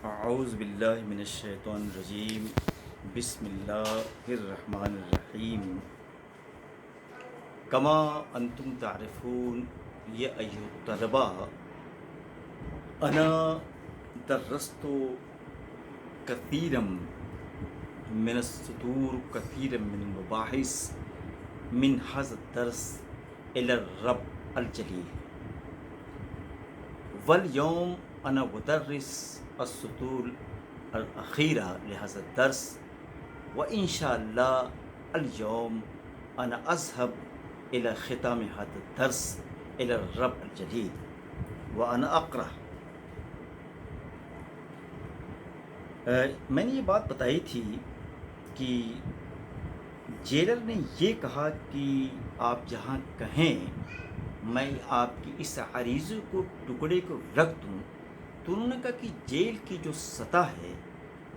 اعوذ باللہ من الشیطان الرجیم بسم اللہ الرحمن الرحیم کما انتم تعرفون یا ایھا الطلبہ انا درست کثیرا من السطور کثیرا من المباحث من هذا الدرس الى الرب الجلیل واليوم انا بدرس السطور الأخيرة لهذا الدرس وإن شاء الله اليوم أنا أذهب إلى ختام هذا الدرس إلى الرب الجليل وأنا أقرأ. میں نے یہ بات بتائی تھی کہ جیلر نے یہ کہا کہ آپ جہاں کہیں میں آپ کی اس عریضے کو ٹکڑے کو رکھ دوں، تو انہوں نے کہا کہ جیل کی جو سطح ہے،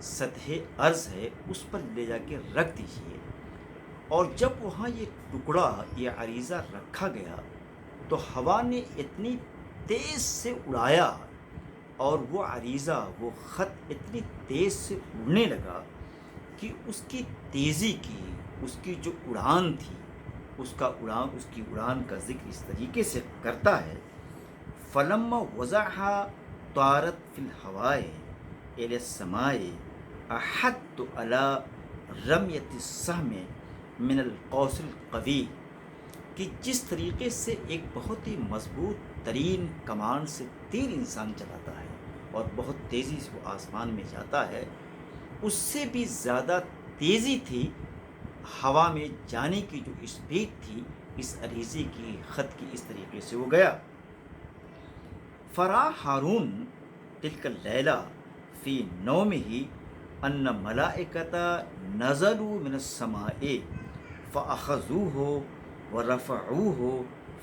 سطح عرض ہے، اس پر لے جا کے رکھ دیجئے. اور جب وہاں یہ ٹکڑا، یہ عریضہ رکھا گیا تو ہوا نے اتنی تیز سے اڑایا اور وہ عریضہ، وہ خط اتنی تیز سے اڑنے لگا کہ اس کی تیزی کی، اس کی جو اڑان تھی، اس کی اڑان کا ذکر اس طریقے سے کرتا ہے: فلما وضعها طارت فی الہوائے الی السماء احدت علی رمیۃ السہم من القوس القوی، کہ جس طریقے سے ایک بہت ہی مضبوط ترین کمان سے تیر انسان چلاتا ہے اور بہت تیزی سے وہ آسمان میں جاتا ہے، اس سے بھی زیادہ تیزی تھی ہوا میں جانے کی جو اسپیڈ تھی اس عریضے کی، خط کی. اس طریقے سے وہ گیا. فرا ہارون تلک اللیلہ فی نومہ ان ملائکۃ نزلوا من السماء فاخذوہ ورفعوہ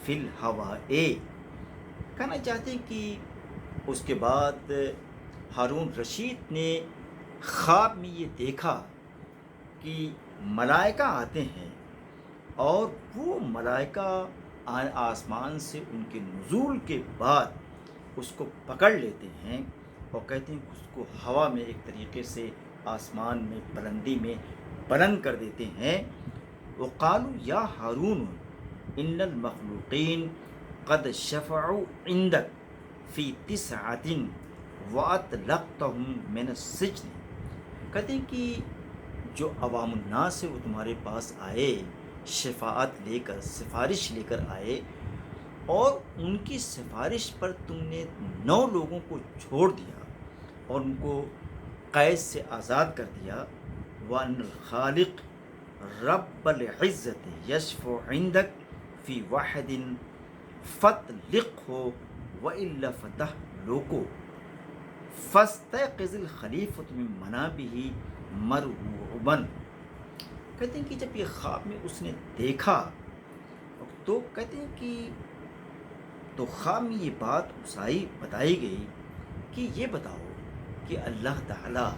فی الہواء. کہنا چاہتے ہیں کہ اس کے بعد ہارون رشید نے خواب میں یہ دیکھا کہ ملائکہ آتے ہیں اور وہ ملائکہ آسمان سے ان کے نزول کے بعد اس کو پکڑ لیتے ہیں اور کہتے ہیں کہ اس کو ہوا میں ایک طریقے سے آسمان میں بلندی میں بلند کر دیتے ہیں. وقالوا یا ہارون ان المخلوقین قد شفعوا عندک فی تسعۃ واطلقتهم من السجن. کہتے ہیں کہ جو عوام الناس ہے وہ تمہارے پاس آئے، شفاعت لے کر، سفارش لے کر آئے، اور ان کی سفارش پر تم نے 9 لوگوں کو چھوڑ دیا اور ان کو قید سے آزاد کر دیا. وَأَنَّ الْخَالِقِ رَبَّ الْعِزَّةِ يَشْفَعُ عِندَكَ فِي وَاحِدٍ فَاطْلِقْهُ وَإِلَّا فَتَهْلُكُ. فَاسْتَيْقِظَ الْخَلِيفَةُ مِن مَنَامِهِ مَرْعُوبًا. کہتے ہیں کہ جب یہ خواب میں اس نے دیکھا تو کہتے ہیں کہ تو خواب میں یہ بات بتائی گئی کہ یہ بتاؤ کہ اللہ تعالیٰ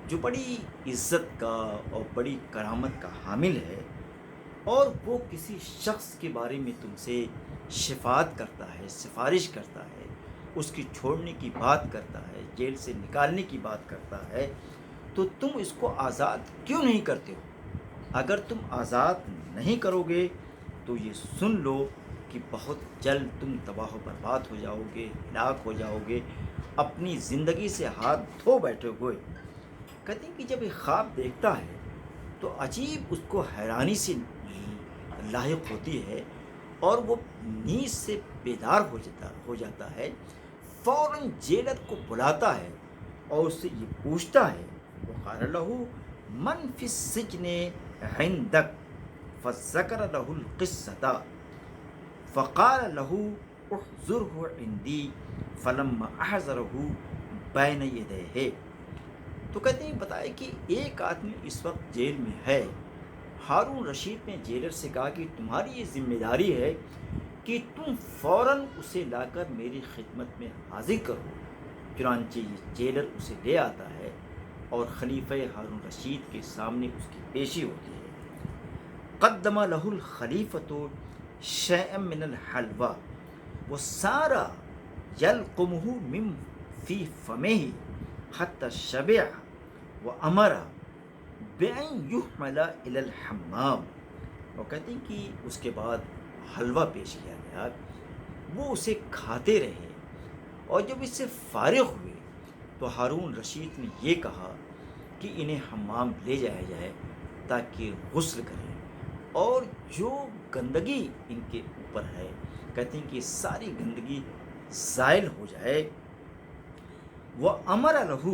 جو بڑی عزت کا اور بڑی کرامت کا حامل ہے، اور وہ کسی شخص کے بارے میں تم سے شفاعت کرتا ہے، سفارش کرتا ہے، اس کی چھوڑنے کی بات کرتا ہے، جیل سے نکالنے کی بات کرتا ہے، تو تم اس کو آزاد کیوں نہیں کرتے ہو؟ اگر تم آزاد نہیں کرو گے تو یہ سن لو کہ بہت جلد تم تباہ و برباد ہو جاؤ گے، ہلاک ہو جاؤ گے، اپنی زندگی سے ہاتھ دھو بیٹھے ہوئے. کہتے ہیں کہ جب یہ خواب دیکھتا ہے تو عجیب اس کو حیرانی سے لاحق ہوتی ہے اور وہ نیند سے بیدار ہو جاتا ہے. فوراً جیلر کو بلاتا ہے اور اس سے یہ پوچھتا ہے: وقال له من فی السجن عندک فذکر له القصۃ فقال له احضره عندی فلما احضره بین یدیہ. تو کہتے ہیں بتائے کہ ایک آدمی اس وقت جیل میں ہے. ہارون رشید نے جیلر سے کہا کہ تمہاری یہ ذمہ داری ہے کہ تم فوراً اسے لا کر میری خدمت میں حاضر کرو. چنانچہ یہ جیلر اسے لے آتا ہے اور خلیفہ ہارون رشید کے سامنے اس کی پیشی ہوتی ہے. قدم له الخلیفۃ شیئا من الحلوى وصار یلقمہ من فی فمہ حتی شبع و امر بین یحمل الی الحمام، اور کہتے ہیں کہ اس کے بعد حلوہ پیش کیا گیا، وہ اسے کھاتے رہے، اور جب اس سے فارغ ہوئے تو ہارون رشید نے یہ کہا کہ انہیں حمام لے جایا جائے تاکہ غسل کریں، اور جو گندگی ان کے اوپر ہے، کہتے ہیں کہ ساری گندگی زائل ہو جائے۔ وَأَمَرَ لَهُ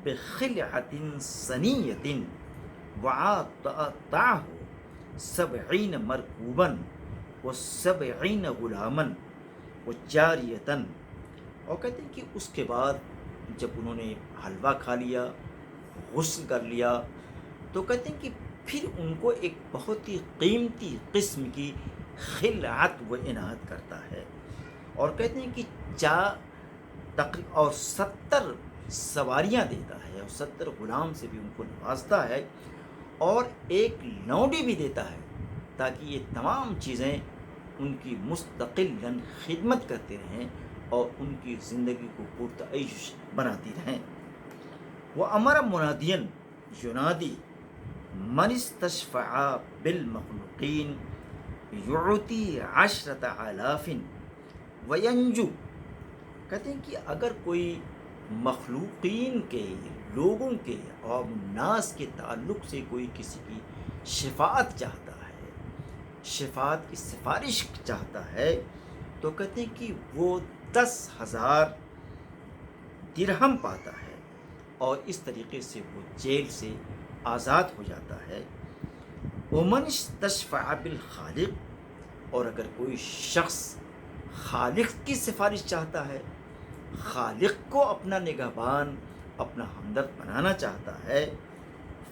بِخِلْعَةٍ سَنِيَّةٍ وَعَطَّعَهُ 70 مرکوباً و70 غلاماً وجاریةً، اور کہتے ہیں کہ اس کے بعد جب انہوں نے حلوہ کھا لیا، غسل کر لیا، تو کہتے ہیں کہ پھر ان کو ایک بہت ہی قیمتی قسم کی خلعت و عنایت کرتا ہے، اور کہتے ہیں کہ اور 70 سواریاں دیتا ہے، اور 70 غلام سے بھی ان کو نوازتا ہے، اور ایک لونڈی بھی دیتا ہے تاکہ یہ تمام چیزیں ان کی مستقلاً خدمت کرتے رہیں اور ان کی زندگی کو پرتعیش بناتی رہیں۔ وہ امر منادین ینادی من استشفع بالمخلوقین یعطی 10,000 وینجو، کہتے ہیں کہ اگر کوئی مخلوقین کے، لوگوں کے اور الناس کے تعلق سے کوئی کسی کی شفاعت چاہتا ہے، شفاعت کی سفارش چاہتا ہے، تو کہتے ہیں کہ وہ 10,000 درہم پاتا ہے، اور اس طریقے سے وہ جیل سے آزاد ہو جاتا ہے۔ ومن استشفع بالخالق، اور اگر کوئی شخص خالق کی سفارش چاہتا ہے، خالق کو اپنا نگہبان، اپنا ہمدرد بنانا چاہتا ہے،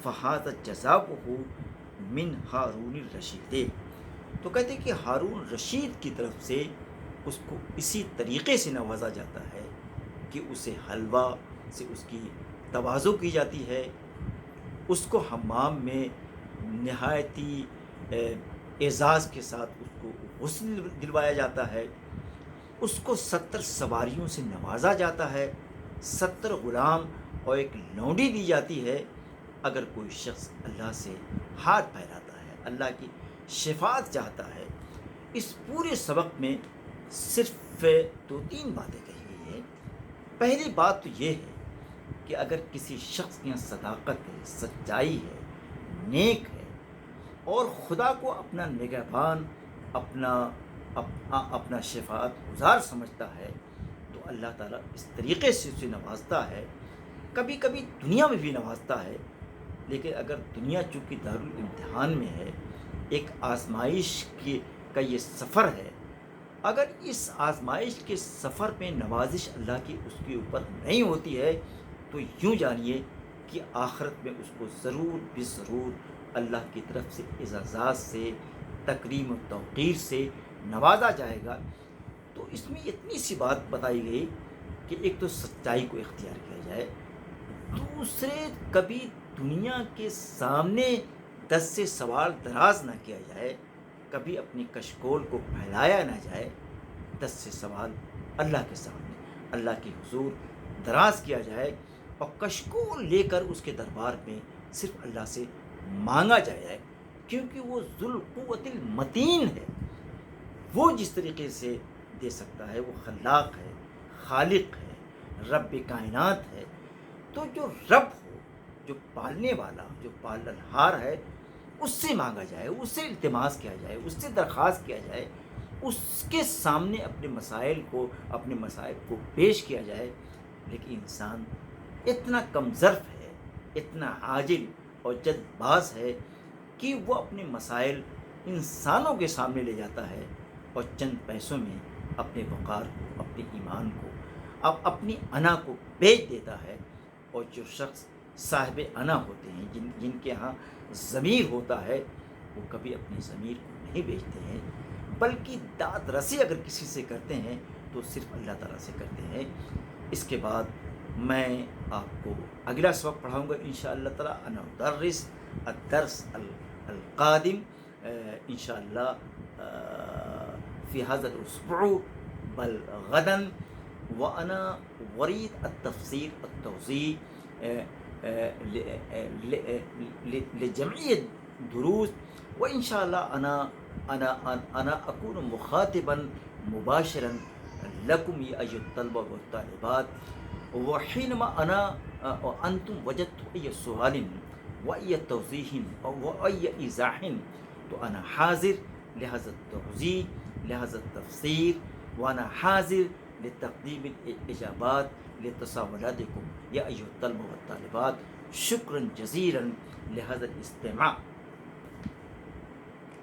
فہذا جزاؤہ من ہارون الرشید، تو کہتے ہیں کہ ہارون رشید کی طرف سے اس کو اسی طریقے سے نوازا جاتا ہے کہ اسے حلوہ سے اس کی تواضع کی جاتی ہے، اس کو حمام میں نہایتی اعزاز کے ساتھ اس کو غسل دلوایا جاتا ہے، اس کو 70 سواریوں سے نوازا جاتا ہے، 70 غلام اور ایک لونڈی دی جاتی ہے۔ اگر کوئی شخص اللہ سے ہاتھ پھیلاتا ہے، اللہ کی شفاعت چاہتا ہے، اس پورے سبق میں صرف 2-3 باتیں کہی گئی ہیں۔ پہلی بات تو یہ ہے کہ اگر کسی شخص کے یہاں صداقت ہے، سچائی ہے، نیک ہے، اور خدا کو اپنا نگہبان، اپنا شفاعت گزار سمجھتا ہے، تو اللہ تعالیٰ اس طریقے سے اسے نوازتا ہے، کبھی کبھی دنیا میں بھی نوازتا ہے، لیکن اگر دنیا چونکہ دارالامتحان میں ہے، ایک آزمائش کا یہ سفر ہے، اگر اس آزمائش کے سفر میں نوازش اللہ کی اس کے اوپر نہیں ہوتی ہے، تو یوں جانیے کہ آخرت میں اس کو ضرور بضرور اللہ کی طرف سے اعزاز سے، تکریم و توقیر سے نوازا جائے گا۔ تو اس میں اتنی سی بات بتائی گئی کہ ایک تو سچائی کو اختیار کیا جائے، دوسرے کبھی دنیا کے سامنے 10 سے سوال دراز نہ کیا جائے، کبھی اپنی کشکول کو پھیلایا نہ جائے، 10 سے سوال اللہ کے سامنے، اللہ کے حضور دراز کیا جائے، اور کشکول لے کر اس کے دربار میں صرف اللہ سے مانگا جائے، کیونکہ وہ ذو القوت المتین ہے، وہ جس طریقے سے دے سکتا ہے، وہ خلاق ہے، خالق ہے، رب کائنات ہے۔ تو جو رب ہو، جو پالنے والا، جو پالنہار ہے، اس سے مانگا جائے، اس سے التماس کیا جائے، اس سے درخواست کیا جائے، اس کے سامنے اپنے مسائل کو پیش کیا جائے۔ لیکن انسان اتنا کم ظرف ہے، اتنا عاجل اور جلد باز ہے کہ وہ اپنے مسائل انسانوں کے سامنے لے جاتا ہے، اور چند پیسوں میں اپنے وقار کو، اپنے ایمان کو، اپنی انا کو بیچ دیتا ہے۔ اور جو شخص صاحب انا ہوتے ہیں، جن کے ہاں ضمیر ہوتا ہے، وہ کبھی اپنی ضمیر کو نہیں بیچتے ہیں، بلکہ داد رسی اگر کسی سے کرتے ہیں تو صرف اللہ تعالیٰ سے کرتے ہیں۔ اس کے بعد میں آپ کو اگلا سبق پڑھاؤں گا انشاءاللہ تعالیٰ، انا ادرس الدرس القادم انشاءاللہ فی هذا الاسبوع بل غدا، وأنا أريد التفسير التوضيح لجميع الدروس، وإن شاء الله أنا أكون مخاطبا مباشرا لكم يا أيها الطلبة والطالبات. وحينما أنتم وجدتم أي سؤال وأي توضيح أو أي إيضاح، تو أنا حاضر لهذا التوضيح، لهذا التفسير، وأنا حاضر لتقديم الإجابات لتساؤلاتكم يا أيها الطلبة والطالبات. شكرا جزيلا لهذا الاستماع.